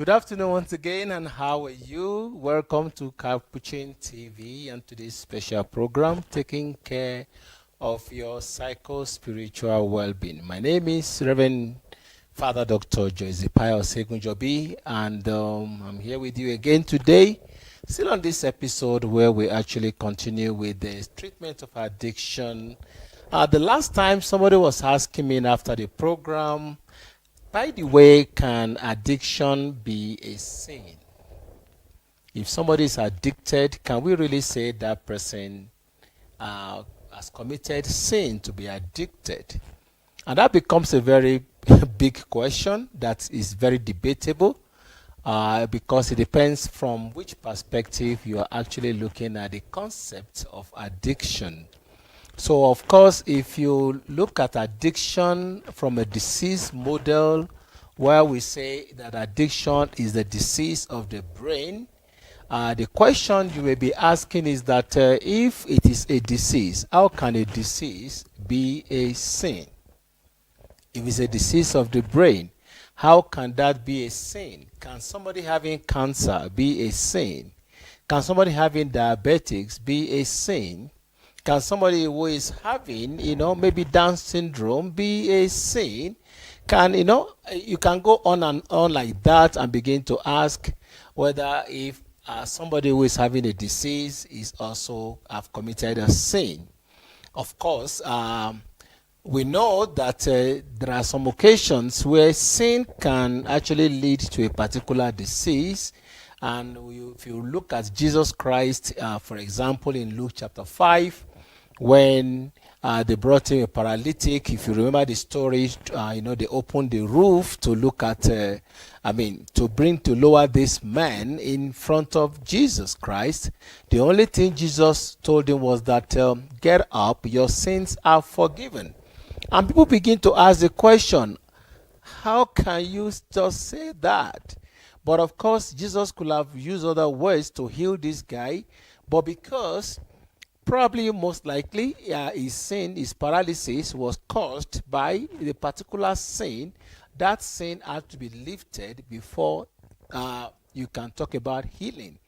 Good afternoon once again, and how are you? Welcome to Capuchin TV and today's special program, taking care of your psycho-spiritual well-being. My name is Reverend Father Dr. Joyce Pius Segunjobi, and I'm here with you again today, still on this episode where we actually continue with the treatment of addiction. The last time somebody was asking me after the program, by the way, can addiction be a sin? If somebody is addicted, can we really say that person has committed sin to be addicted? And that becomes a very big question that is very debatable because it depends from which perspective you are actually looking at the concept of addiction. So, of course, if you look at addiction from a disease model, where we say that addiction is the disease of the brain, the question you may be asking is that if it is a disease, how can a disease be a sin? If it's a disease of the brain, how can that be a sin? Can somebody having cancer be a sin? Can somebody having diabetics be a sin? Can somebody who is having, maybe Down syndrome be a sin? You can go on and on like that and begin to ask whether if somebody who is having a disease is also have committed a sin. Of course, we know that there are some occasions where sin can actually lead to a particular disease. And if you look at Jesus Christ, for example, in Luke chapter 5, when they brought him a paralytic, if you remember the story, they opened the roof to look at, to lower this man in front of Jesus Christ. The only thing Jesus told him was that, get up, your sins are forgiven. And people begin to ask the question, how can you just say that? But of course, Jesus could have used other words to heal this guy, but because probably most likely his sin, his paralysis was caused by the particular sin. That sin had to be lifted before you can talk about healing.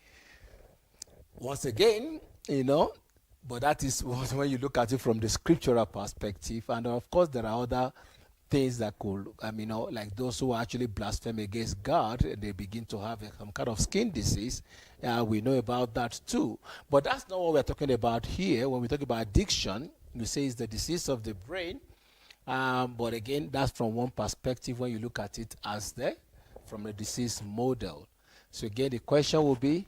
Once again, but that is when you look at it from the scriptural perspective. And of course, there are other things that could, like those who actually blaspheme against God, they begin to have some kind of skin disease. We know about that too. But that's not what we're talking about here. When we talk about addiction, we say it's the disease of the brain. But again, that's from one perspective when you look at it as from a disease model. So again, the question will be,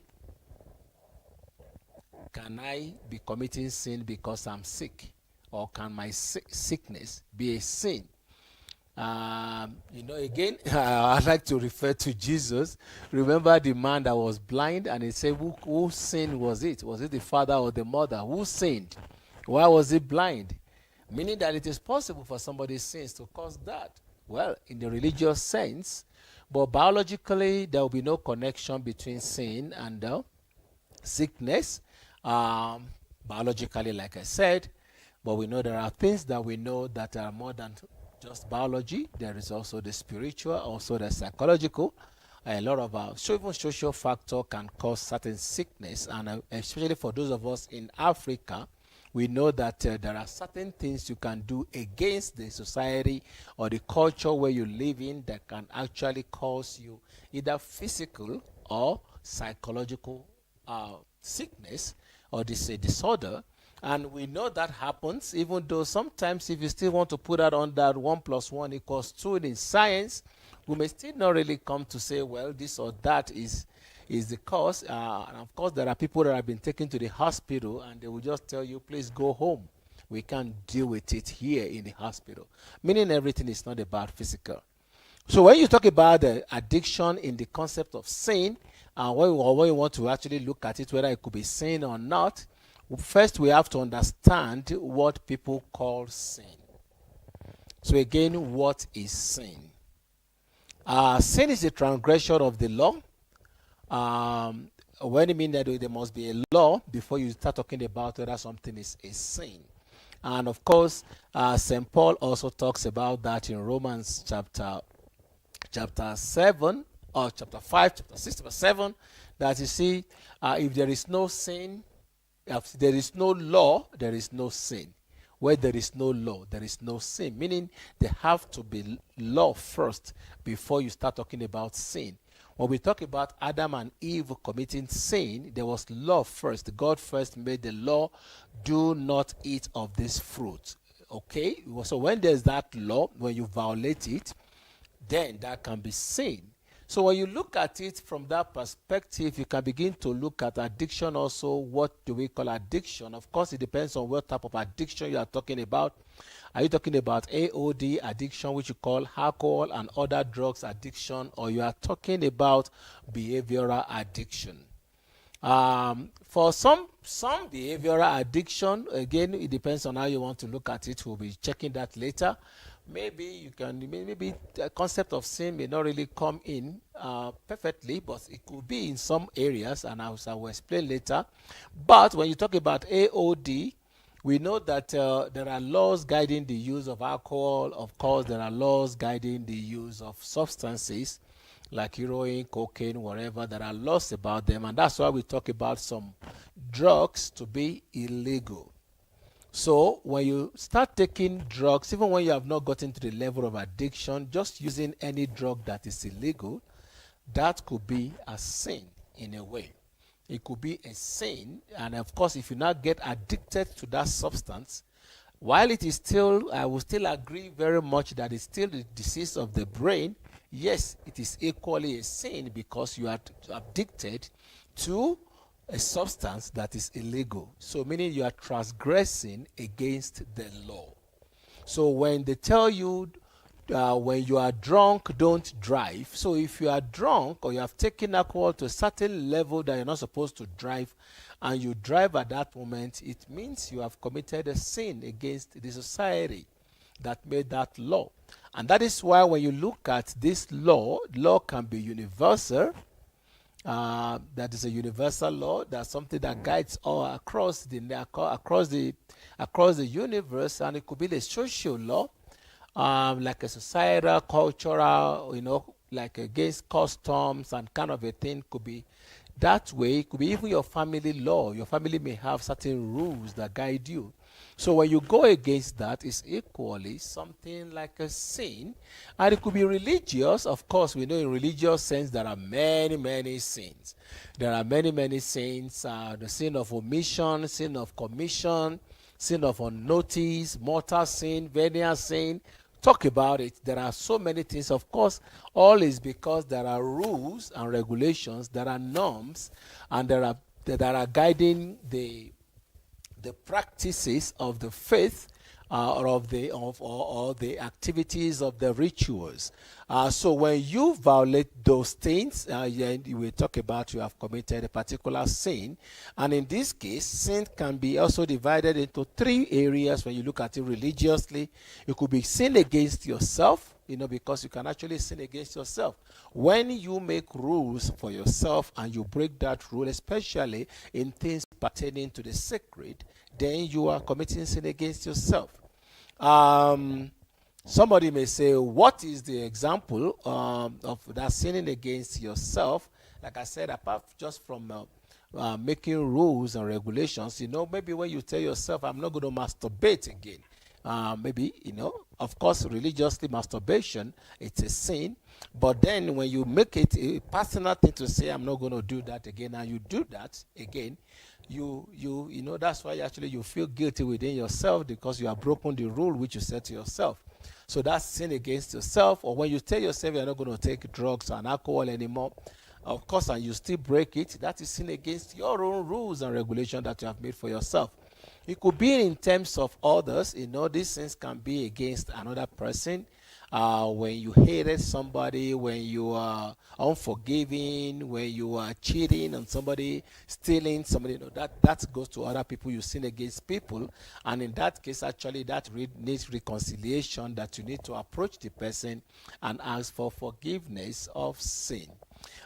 can I be committing sin because I'm sick? Or can my sickness be a sin? Again, I'd like to refer to Jesus. Remember the man that was blind, and he said, whose sin was it? Was it the father or the mother? Who sinned? Why was he blind? Meaning that it is possible for somebody's sins to cause that. Well, in the religious sense, but biologically, there will be no connection between sin and sickness. Biologically, like I said, but we know there are things that we know that are more than just biology. There is also the spiritual, also the psychological. A lot of even social factor can cause certain sickness, and especially for those of us in Africa, we know that there are certain things you can do against the society or the culture where you live in that can actually cause you either physical or psychological sickness or disorder. And we know that happens, even though sometimes if you still want to put that on that 1 + 1 = 2 in science, we may still not really come to say, well, this or that is the cause. And of course, there are people that have been taken to the hospital and they will just tell you, please go home. We can't deal with it here in the hospital. Meaning everything is not about physical. So when you talk about the addiction in the concept of sin, when you want to actually look at it, whether it could be sin or not, first, we have to understand what people call sin. So again, what is sin? Sin is a transgression of the law. When you mean that there must be a law before you start talking about whether something is a sin. And of course, St. Paul also talks about that in Romans chapter 7, or chapter 5, chapter 6, chapter 7, that you see, if there is no sin, if there is no law, there is no sin. Where there is no law, there is no sin. Meaning there have to be law first before you start talking about sin. When we talk about Adam and Eve committing sin, there was law first. God first made the law, do not eat of this fruit. Okay? So when there's that law, when you violate it, then that can be sin. So when you look at it from that perspective, you can begin to look at addiction also. What do we call addiction? Of course, it depends on what type of addiction you are talking about. Are you talking about AOD addiction, which you call alcohol and other drugs addiction, or you are talking about behavioral addiction? For some behavioral addiction, again, it depends on how you want to look at it. We'll be checking that later. Maybe the concept of sin may not really come in perfectly, but it could be in some areas, and I will explain later. But when you talk about AOD, we know that there are laws guiding the use of alcohol. Of course, there are laws guiding the use of substances like heroin, cocaine, whatever. There are laws about them, and that's why we talk about some drugs to be illegal. So when you start taking drugs, even when you have not gotten to the level of addiction, just using any drug that is illegal, that could be a sin in a way. It could be a sin, and of course, if you now get addicted to that substance, while it is still, I will still agree very much that it's still the disease of the brain. Yes, it is equally a sin because you are addicted to a substance that is illegal. So meaning you are transgressing against the law. So when they tell you when you are drunk, don't drive. So if you are drunk or you have taken alcohol to a certain level that you're not supposed to drive, and you drive at that moment, it means you have committed a sin against the society that made that law. And that is why when you look at this law can be universal. That is a universal law. That's something that guides all across the universe, and it could be the social law, like a societal, cultural, like against customs and kind of a thing. Could be that way. It could be even your family law. Your family may have certain rules that guide you. So when you go against that, it's equally something like a sin. And it could be religious. Of course, we know in religious sense there are many, many sins. There are many, many sins. The sin of omission, sin of commission, sin of unnoticed, mortal sin, venial sin. Talk about it. There are so many things. Of course, all is because there are rules and regulations, there are norms, and that are guiding the practices of the faith, or the activities of the rituals. So when you violate those things, we talk about you have committed a particular sin. And in this case, sin can be also divided into three areas. When you look at it religiously, it could be sin against yourself, because you can actually sin against yourself. When you make rules for yourself and you break that rule, especially in things pertaining to the sacred, then you are committing sin against yourself. Somebody may say, what is the example of that sinning against yourself? Like I said, apart just from making rules and regulations, maybe when you tell yourself, I'm not going to masturbate again. Maybe, of course, religiously masturbation, it's a sin. But then when you make it a personal thing to say, I'm not going to do that again, and you do that again, that's why actually you feel guilty within yourself because you have broken the rule which you set to yourself. So that's sin against yourself. Or when you tell yourself you're not going to take drugs and alcohol anymore, of course, and you still break it, that is sin against your own rules and regulations that you have made for yourself. It could be in terms of others. These sins can be against another person. When you hated somebody, when you are unforgiving, when you are cheating on somebody, stealing somebody, that goes to other people. You sin against people, and in that case, actually, that needs reconciliation. That you need to approach the person and ask for forgiveness of sin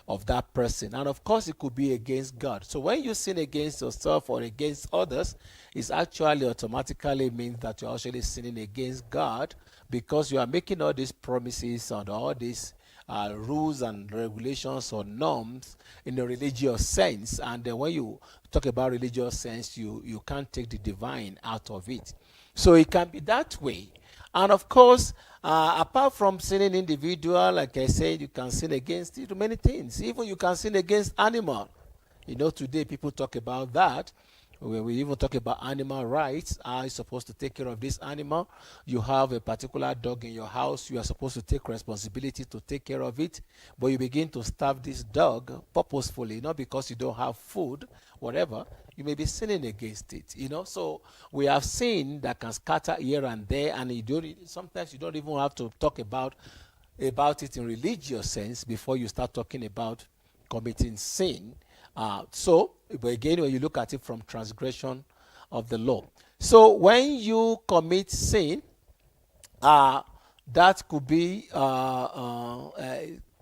of that person. And of course, it could be against God. So when you sin against yourself or against others, it actually automatically means that you're actually sinning against God, because you are making all these promises and all these rules and regulations or norms in a religious sense. And then when you talk about religious sense, you can't take the divine out of it. So it can be that way. And of course, apart from sinning individual, like I said, you can sin against many things. Even you can sin against animal. Today people talk about that. We even talk about animal rights. Are you supposed to take care of this animal? You have a particular dog in your house. You are supposed to take responsibility to take care of it. But you begin to starve this dog purposefully, not because you don't have food, whatever. You may be sinning against it, So we have sin that can scatter here and there, and sometimes you don't even have to talk about it in religious sense before you start talking about committing sin. But again, when you look at it from transgression of the law. So when you commit sin, that could be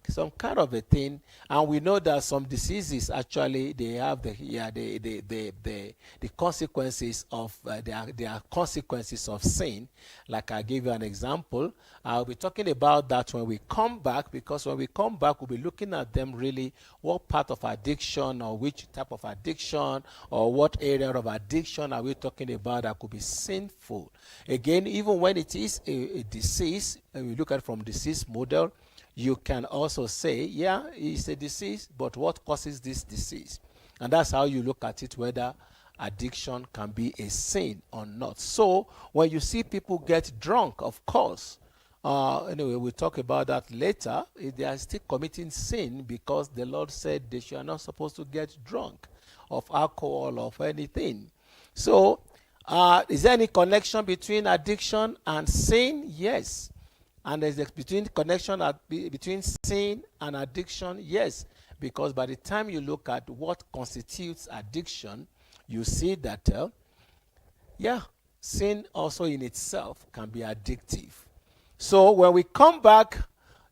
some kind of a thing, and we know that some diseases actually they have the consequences of there are consequences of sin. Like I gave you an example. I'll be talking about that when we come back, because when we come back we'll be looking at them really, what part of addiction or which type of addiction or what area of addiction are we talking about that could be sinful. Again, even when it is a disease, and we look at it from disease model, you can also say, yeah, it's a disease, but what causes this disease? And that's how you look at it, whether addiction can be a sin or not. So when you see people get drunk, of course, anyway, we'll talk about that later. They are still committing sin, because the Lord said they are not supposed to get drunk of alcohol or of anything. So is there any connection between addiction and sin? Yes. And there's a connection between sin and addiction? Yes. Because by the time you look at what constitutes addiction, you see that, sin also in itself can be addictive. So when we come back,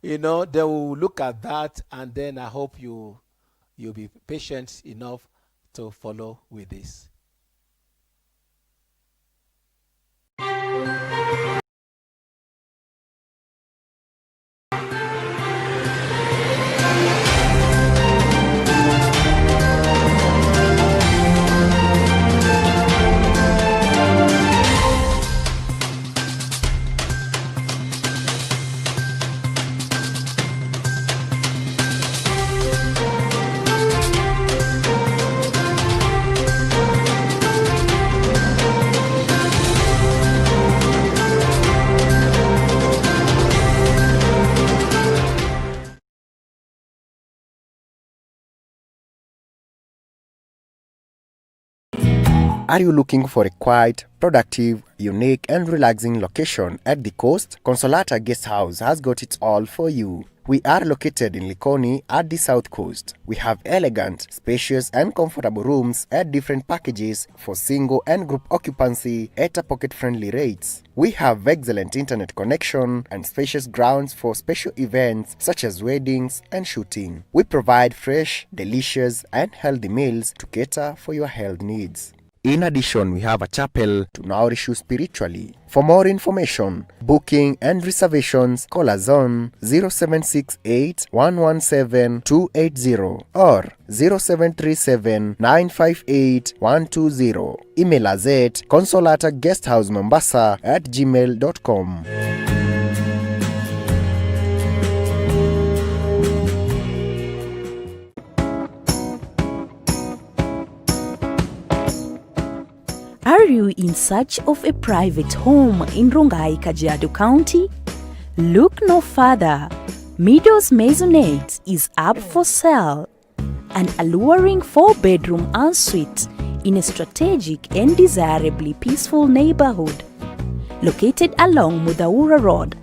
they will look at that, and then I hope you'll be patient enough to follow with this. Are you looking for a quiet, productive, unique and relaxing location at the coast? Consolata Guest House has got it all for you. We are located in Likoni at the south coast. We have elegant, spacious and comfortable rooms at different packages for single and group occupancy at a pocket-friendly rates. We have excellent internet connection and spacious grounds for special events such as weddings and shooting. We provide fresh, delicious and healthy meals to cater for your health needs. In addition, we have a chapel to nourish you spiritually. For more information, booking and reservations, call us on 0768 117 280 or 0737 958 120. Email us at consolataguesthousemombasa@gmail.com. Are you in search of a private home in Rongai, Kajiado County? Look no further. Meadows Maisonette is up for sale. An alluring 4-bedroom ensuite in a strategic and desirably peaceful neighborhood. Located along Mudaura Road,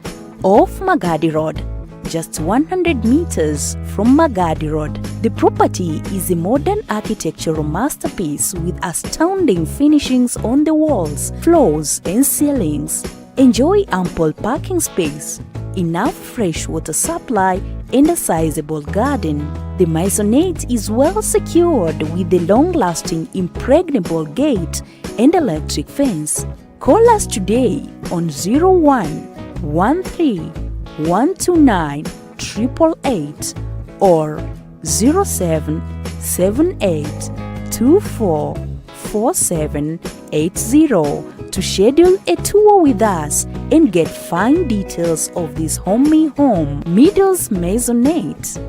off Magadi Road, just 100 meters from Magadi Road. The property is a modern architectural masterpiece with astounding finishings on the walls, floors and ceilings. Enjoy ample parking space, enough fresh water supply and a sizable garden. The maisonette is well secured with a long-lasting impregnable gate and electric fence. Call us today on 01 13 129 888 or 0778244780 to schedule a tour with us and get fine details of this homey home, Meadows Maisonette.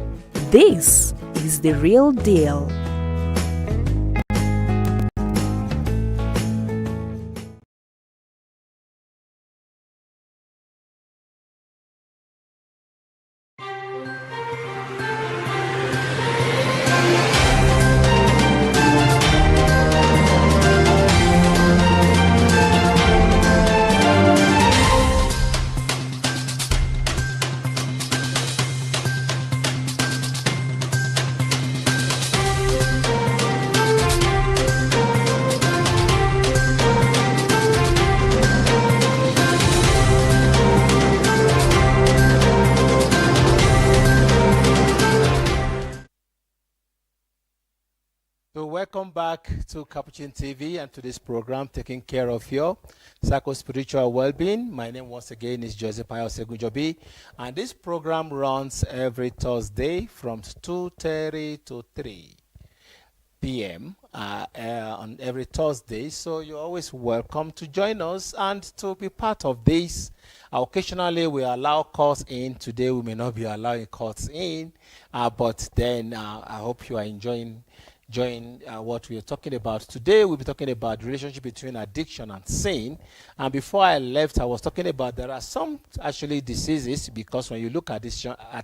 This is the real deal. So welcome back to Capuchin TV and to this program, Taking Care of Your Psycho-Spiritual Well-Being. My name once again is Joseph Ayosegunjobi, and this program runs every Thursday from 2:30 to 3 p.m. On every Thursday. So you're always welcome to join us and to be part of this. Occasionally we allow calls in. Today we may not be allowing calls in, but then I hope you are enjoying what we are talking about. Today we'll be talking about the relationship between addiction and sin. And before I left, I was talking about there are some actually diseases, because when you look at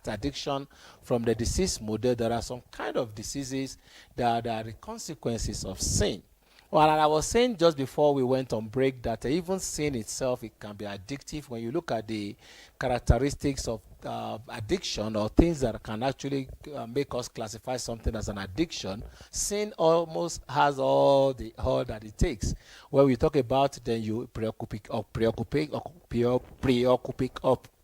addiction from the disease model, there are some kind of diseases that are the consequences of sin. Well, and I was saying just before we went on break that even sin itself, it can be addictive. When you look at the characteristics of addiction, or things that can actually make us classify something as an addiction, sin almost has all that it takes. When we talk about, then you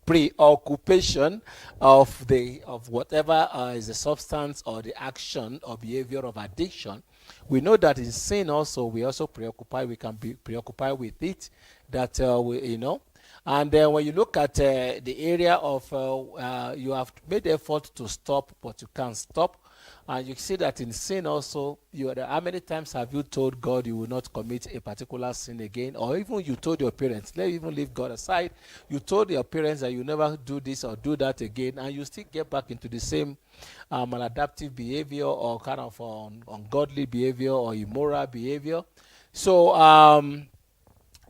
preoccupation of whatever is the substance or the action or behavior of addiction. We know that in sin also, we also preoccupy. We can be preoccupied with it. That And then when you look at the area of you have made effort to stop, but you can't stop. And you see that in sin also, how many times have you told God you will not commit a particular sin again? Or even you told your parents, let's even leave God aside, you told your parents that you never do this or do that again, and you still get back into the same maladaptive behavior, or kind of ungodly behavior or immoral behavior. So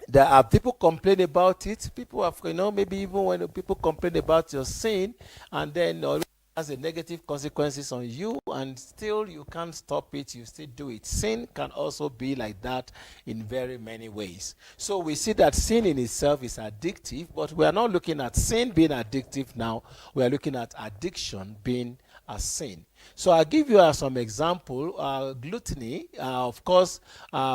there are people complain about it. People have, maybe even when people complain about your sin, and then has a negative consequences on you, and still you can't stop it, you still do it. Sin can also be like that in very many ways. So we see that sin in itself is addictive, but we are not looking at sin being addictive now. We are looking at addiction being a sin. So I'll give you some example. Gluttony, of course,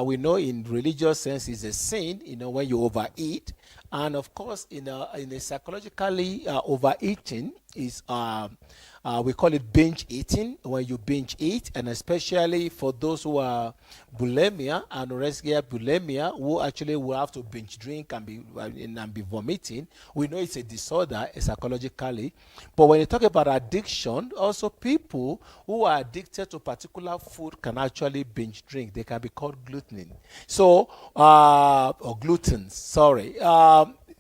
we know in religious sense is a sin, when you overeat. And of course, in a psychologically, overeating is, we call it binge eating, when you binge eat, and especially for those who are bulimia, anorexia, bulimia, who actually will have to binge drink and be vomiting. We know it's a disorder psychologically. But when you talk about addiction, also people who are addicted to particular food can actually binge drink. They can be called gluten. So, or gluten, sorry.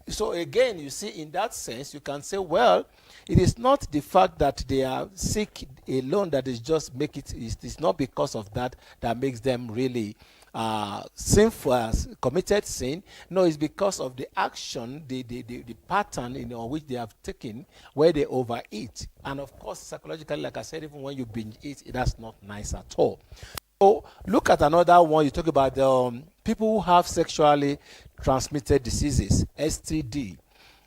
So again, you see, in that sense, you can say, well, it is not the fact that they are sick alone that is just make it. It's not because of that makes them really sinful, committed sin. No, it's because of the action, the pattern which they have taken, where they overeat. And of course, psychologically, like I said, even when you binge eat, that's not nice at all. So look at another one. You talk about people who have sexually transmitted diseases, STD.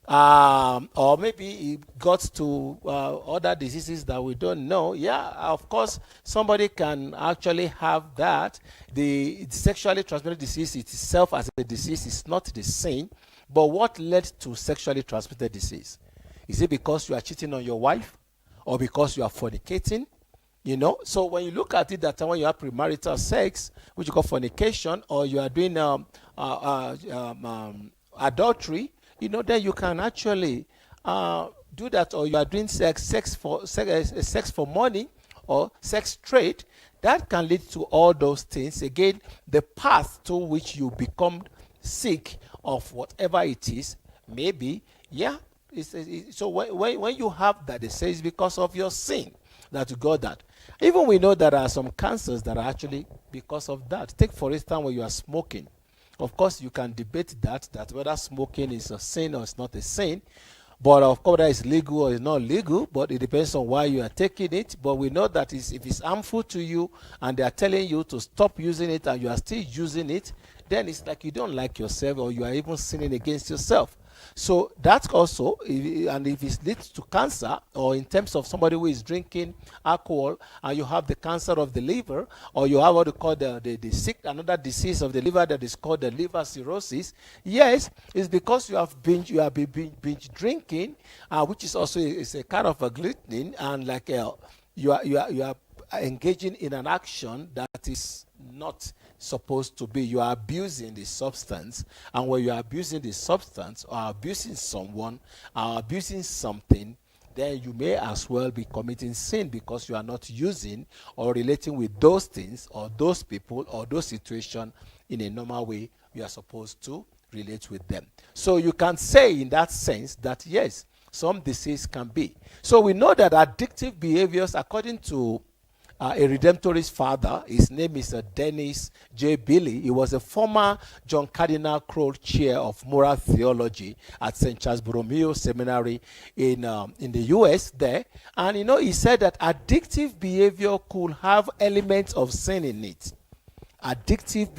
Or maybe it got to other diseases that we don't know. Yeah, of course, somebody can actually have that. The sexually transmitted disease itself as a disease is not the same. But what led to sexually transmitted disease? Is it because you are cheating on your wife? Or because you are fornicating? So when you look at it, that when you have premarital sex, which you call fornication, or you are doing adultery, then you can actually do that, or you are doing sex for money, or sex trade, that can lead to all those things. Again, the path to which you become sick of whatever it is, maybe, yeah. So when you have that, they say it's because of your sin that you got that. Even we know there are some cancers that are actually because of that. Take for instance when you are smoking. Of course, you can debate that whether smoking is a sin or it's not a sin. But of course, whether it's legal or it's not legal, but it depends on why you are taking it. But we know that if it's harmful to you and they are telling you to stop using it and you are still using it, then it's like you don't like yourself, or you are even sinning against yourself. So that's also, and if it leads to cancer, or in terms of somebody who is drinking alcohol and you have the cancer of the liver, or you have what you call the sick, another disease of the liver that is called the liver cirrhosis, yes, it's because you have been binge drinking, which is also is a kind of a gluten, and like you are engaging in an action that is not supposed to be. You are abusing the substance, and when you are abusing the substance, or abusing someone, or abusing something, then you may as well be committing sin, because you are not using or relating with those things or those people or those situations in a normal way you are supposed to relate with them. So you can say in that sense that yes, some disease can be. So we know that addictive behaviors, according to a Redemptorist father, his name is Dennis J. Billy. He was a former John Cardinal Crowe Chair of Moral Theology at St. Charles Borromeo Seminary in the U.S. there. And he said that addictive behavior could have elements of sin in it. Addictive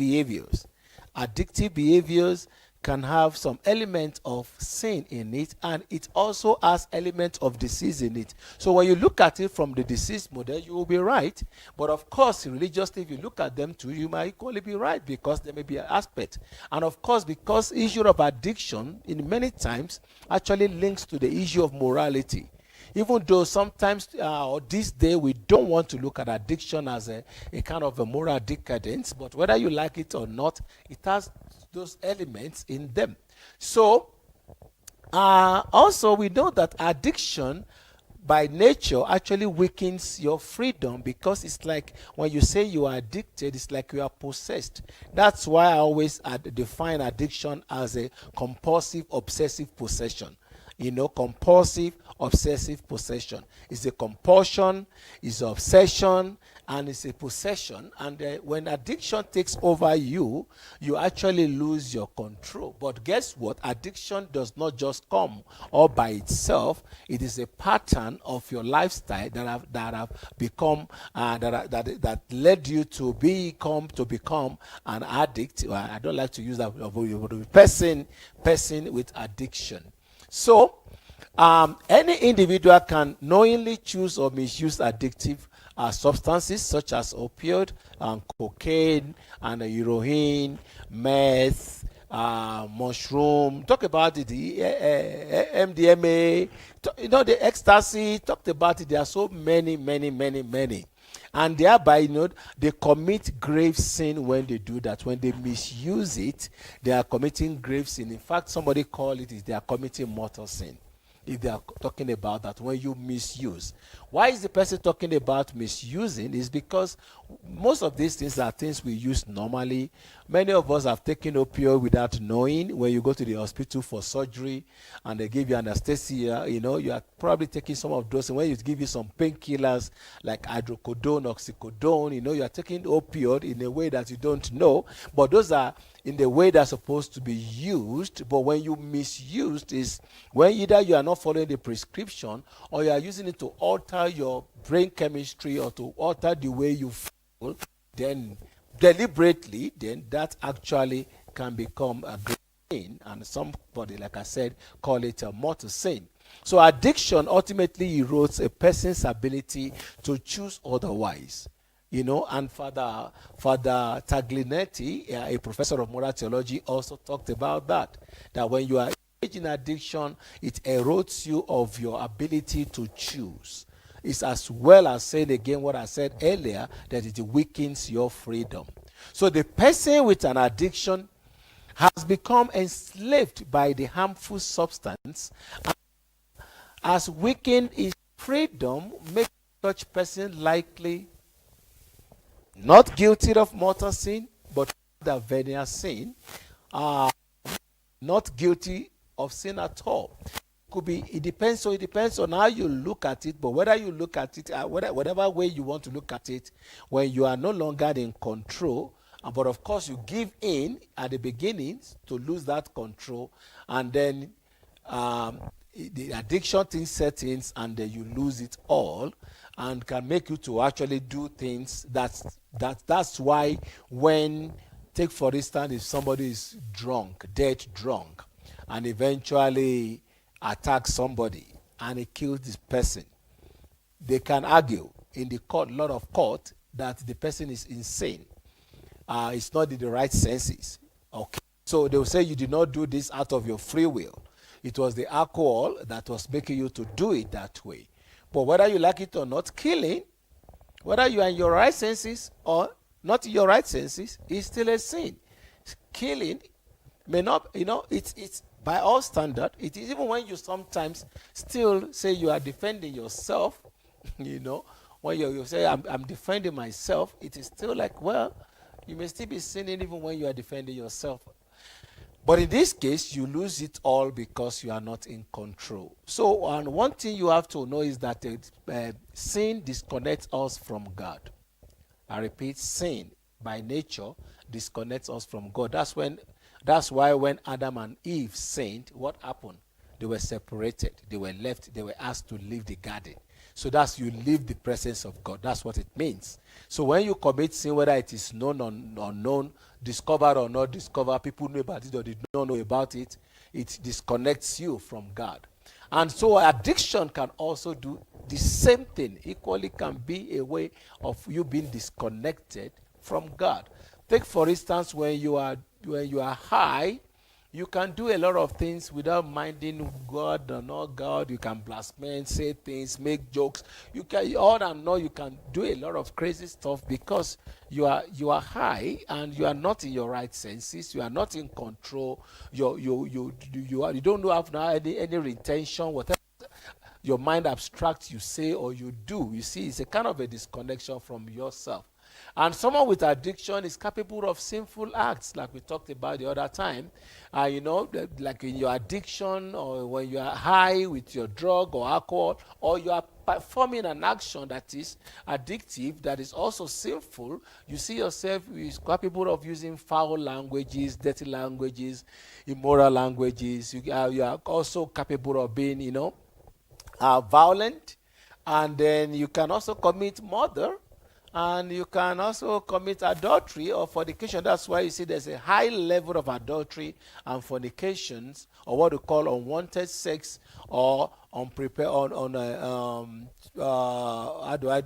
behaviors can have some element of sin in it, and it also has element of disease in it. So when you look at it from the disease model, you will be right. But of course, religiously, if you look at them too, you might equally be right, because there may be an aspect. And of course, because issue of addiction in many times actually links to the issue of morality. Even though sometimes, or this day, we don't want to look at addiction as a kind of a moral decadence, but whether you like it or not, it has those elements in them. So, also we know that addiction by nature actually weakens your freedom, because it's like when you say you are addicted, it's like you are possessed. That's why I always define addiction as a compulsive obsessive possession. Compulsive obsessive possession. It's a compulsion, it's an obsession, and it's a possession. And when addiction takes over you, you actually lose your control. But guess what? Addiction does not just come all by itself. It is a pattern of your lifestyle that have become that led you to become an addict. Well, I don't like to use that word, person with addiction. So, any individual can knowingly choose or misuse addictive substances such as opioid, cocaine, and heroin, meth, mushroom. Talk about it, the MDMA, the ecstasy. Talked about it. There are so many, and thereby, they commit grave sin when they do that. When they misuse it, they are committing grave sin. In fact, somebody called it, they are committing mortal sin. If they are talking about that, when you misuse. Why is the person talking about misusing? Is because most of these things are things we use normally. Many of us have taken opioid without knowing. When you go to the hospital for surgery and they give you anesthesia, you are probably taking some of those. And when you give you some painkillers like hydrocodone, oxycodone, you are taking opioid in a way that you don't know. But those are in the way they're supposed to be used. But when you misused is when either you are not following the prescription, or you are using it to alter your brain chemistry, or to alter the way you feel, then deliberately, then that actually can become a great sin. And somebody, like I said, call it a mortal sin. So addiction ultimately erodes a person's ability to choose otherwise. And Father Taglinetti, a professor of moral theology, also talked about that when you are in addiction, it erodes you of your ability to choose. It's as well as saying again what I said earlier, that it weakens your freedom. So the person with an addiction has become enslaved by the harmful substance, as weakened his freedom, make such person likely not guilty of mortal sin, but the venial sin, not guilty of sin at all. Could be, it depends. So it depends on how you look at it. But whether you look at it, whatever way you want to look at it, when you are no longer in control, but of course you give in at the beginning to lose that control, and then the addiction thing sets in, and then you lose it all, and can make you to actually do things. That's why when, take for instance, if somebody is drunk, dead drunk, and eventually attacks somebody and he kills this person, they can argue in the court, lot of court, that the person is insane. It's not in the right senses. Okay, so they will say you did not do this out of your free will. It was the alcohol that was making you to do it that way. But whether you like it or not, killing, whether you are in your right senses or not in your right senses, is still a sin. Killing may not, it's by all standard, it is, even when you sometimes still say you are defending yourself, when you say I'm defending myself, it is still like, well, you may still be sinning even when you are defending yourself. But in this case, you lose it all because you are not in control. So, and one thing you have to know is that sin disconnects us from God. I repeat, sin by nature disconnects us from God. That's why when Adam and Eve sinned, what happened? They were separated. They were left. They were asked to leave the garden. So that's, you leave the presence of God. That's what it means. So when you commit sin, whether it is known or unknown, discovered or not discovered, people know about it or did not know about it, it disconnects you from God. And so addiction can also do the same thing. Equally can be a way of you being disconnected from God. Take for instance, when you are high, you can do a lot of things without minding God or not God. You can blaspheme, say things, make jokes. You can, all and all, you can do a lot of crazy stuff because you are high and you are not in your right senses. You are not in control. You don't have any intention, whatever your mind abstracts, you say or you do. You see, it's a kind of a disconnection from yourself. And someone with addiction is capable of sinful acts, like we talked about the other time. Like in your addiction, or when you are high with your drug or alcohol, or you are performing an action that is addictive, that is also sinful, you see yourself is capable of using foul languages, dirty languages, immoral languages. You are also capable of being, violent, and then you can also commit murder. And you can also commit adultery or fornication. That's why you see there's a high level of adultery and fornications, or what we call unwanted sex, or unprepared. How do I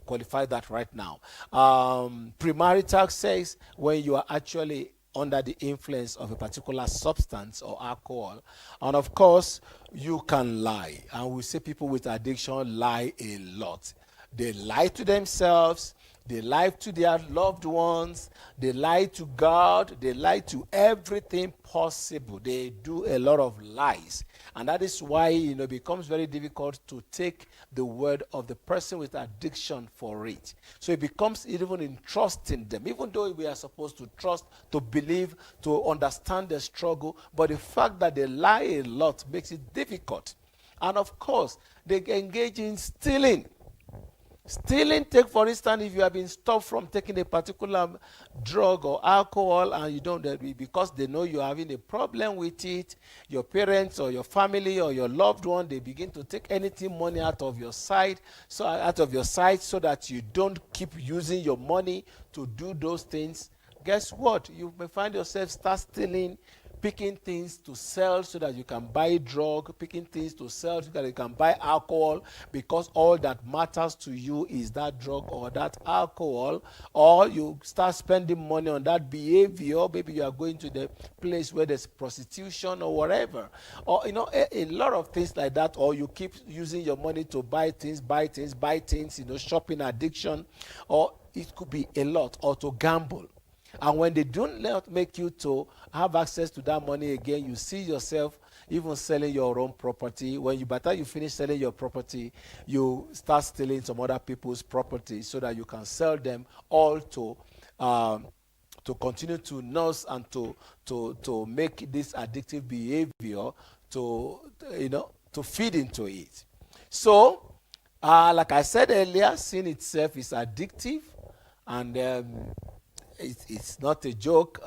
qualify that right now? Premarital sex, when you are actually under the influence of a particular substance or alcohol. And of course, you can lie. And we see people with addiction lie a lot. They lie to themselves, they lie to their loved ones, they lie to God, they lie to everything possible. They do a lot of lies. And that is why it becomes very difficult to take the word of the person with addiction for it. So it becomes even in trusting them, even though we are supposed to trust, to believe, to understand the struggle, but the fact that they lie a lot makes it difficult. And of course, they engage in stealing. Stealing, take for instance, if you have been stopped from taking a particular drug or alcohol, and you don't, because they know you're having a problem with it, your parents or your family or your loved one, they begin to take anything money out of your sight, so that you don't keep using your money to do those things. Guess what? You may find yourself start stealing, picking things to sell so that you can buy drug, picking things to sell so that you can buy alcohol, because all that matters to you is that drug or that alcohol. Or you start spending money on that behavior. Maybe you are going to the place where there's prostitution or whatever, or a lot of things like that. Or you keep using your money to buy things, shopping addiction, or it could be a lot, or to gamble. And when they don't let make you to have access to that money again, you see yourself even selling your own property. When you by the time you finish selling your property, you start stealing some other people's property so that you can sell them all to continue to nurse and to make this addictive behavior to feed into it. So, like I said earlier, sin itself is addictive, and it's not a joke.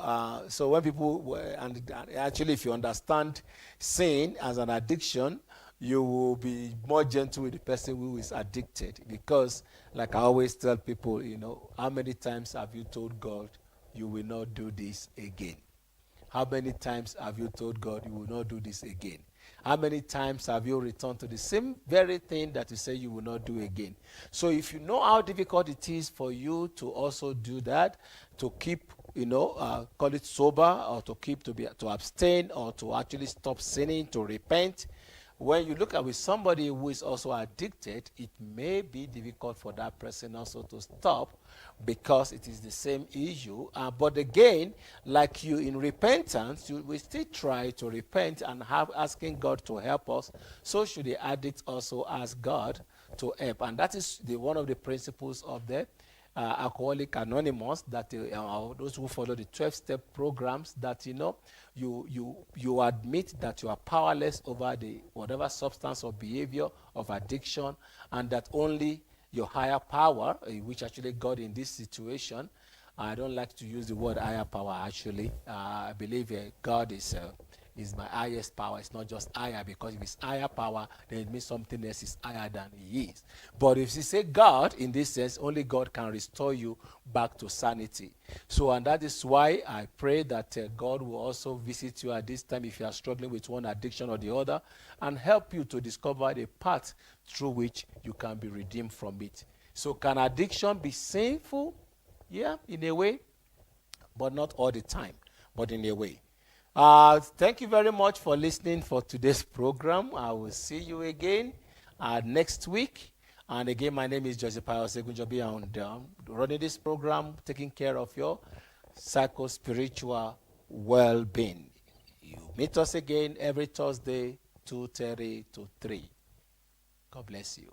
So when people and actually, if you understand sin as an addiction, you will be more gentle with the person who is addicted. Because, like I always tell people, how many times have you told God you will not do this again? How many times have you told God you will not do this again? How many times have you returned to the same very thing that you say you will not do again? So if you know how difficult it is for you to also do that, to keep, call it sober, or to abstain, or to actually stop sinning, to repent, when you look at with somebody who is also addicted, it may be difficult for that person also to stop, because it is the same issue. But again, like you in repentance, we still try to repent and asking God to help us. So should the addict also ask God to help. And that is one of the principles of the Alcoholic Anonymous, that those who follow the 12-step programs, that you admit that you are powerless over the whatever substance or behavior of addiction, and that only your higher power, which actually God in this situation, I don't like to use the word higher power actually. I believe God is my highest power. It's not just higher, because if it's higher power, then it means something else is higher than he is. But if you say God, in this sense, only God can restore you back to sanity. So, and that is why I pray that God will also visit you at this time if you are struggling with one addiction or the other, and help you to discover the path through which you can be redeemed from it. So, can addiction be sinful? Yeah, in a way, but not all the time, but in a way. Thank you very much for listening for today's program. I will see you again next week. And again, my name is Joseph Segunjobi, and running this program, taking care of your psycho-spiritual well-being. You meet us again every Thursday, 2:30 to 3. God bless you.